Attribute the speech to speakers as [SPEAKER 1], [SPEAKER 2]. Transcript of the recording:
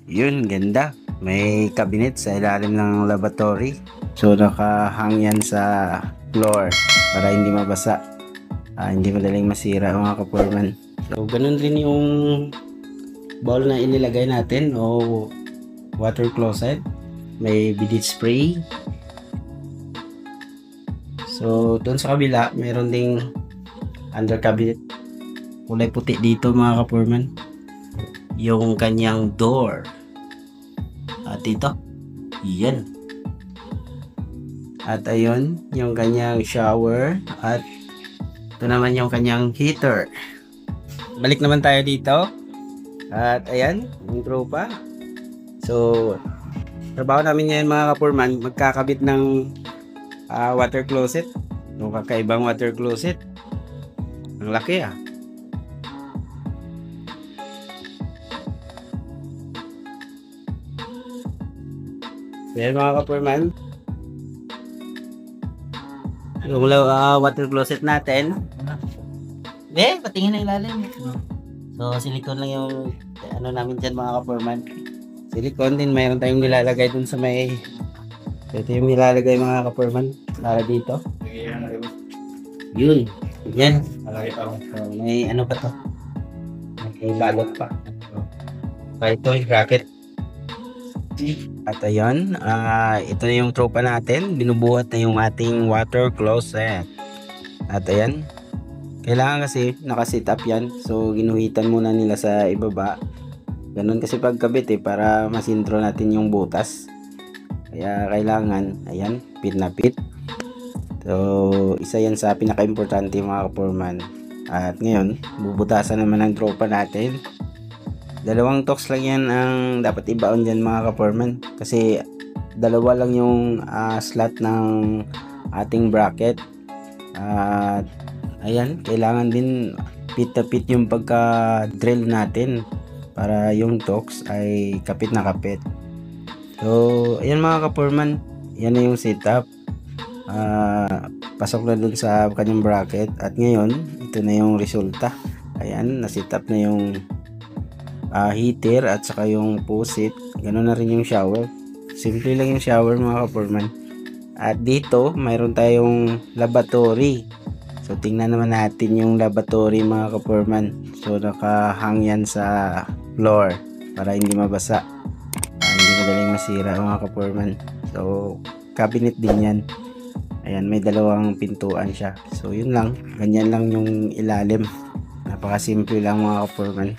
[SPEAKER 1] Yun, ganda. May cabinet sa ilalim ng lavatory. So, nakahang yan sa floor para hindi mabasa. Hindi madaling masira mga ka-foreman. So, ganun din yung bowl na inilagay natin o water closet. May bidet spray. So, doon sa kabila, mayroon ding under cabinet. Kulay puti dito mga ka-foreman. Yung kanyang door. At ito, yan. At ayun, yung kanyang shower. At ito naman yung kanyang heater. Balik naman tayo dito. At ayan, yung tropa. So, trabaho namin ngayon mga ka-foreman, magkakabit ng water closet. Yung kakaibang water closet. Ang laki ah. Ayan mga ka-foreman. Yung water closet natin. Patingin na ilalim. So, silicone lang yung ano namin dyan mga ka-foreman. Silicone din, mayroon tayong nilalagay dun sa may... Ito yung nilalagay mga ka-foreman. Para dito. Yun. Yan. So, may ano pa to? May balot pa. Ito yung bracket. At ayun, ito na yung tropa natin. Binubuhat na yung ating water closet. At ayan, kailangan kasi nakasit up yan. So ginuhitan muna nila sa ibaba. Ganun kasi pagkabit para masintro natin yung butas. Kaya kailangan, ayan, pit na pit. So isa yan sa pinaka-importante mga ka-foreman. At ngayon, bubutasan naman ng tropa natin. Dalawang tox lang yan ang dapat ibaon dyan mga ka-foreman. Kasi dalawa lang yung slot ng ating bracket. At ayan, kailangan din pit na pit yung pagka-drill natin para yung tox ay kapit na kapit. So ayan mga ka-foreman, yan na yung setup. Pasok na dun sa kanyang bracket. At ngayon, ito na yung resulta. Ayan, na-set up na yung heater at saka yung faucet. Ganoon na rin yung shower. Simple lang yung shower mga ka-foreman. At dito mayroon tayong lavatory. So tingnan naman natin yung lavatory mga ka-foreman. So nakahang yan sa floor para hindi mabasa. Hindi madaling masira mga ka-foreman. So cabinet din yan. Ayan, may dalawang pintuan siya. So yun lang, ganyan lang yung ilalim. Napakasimple lang mga ka-foreman.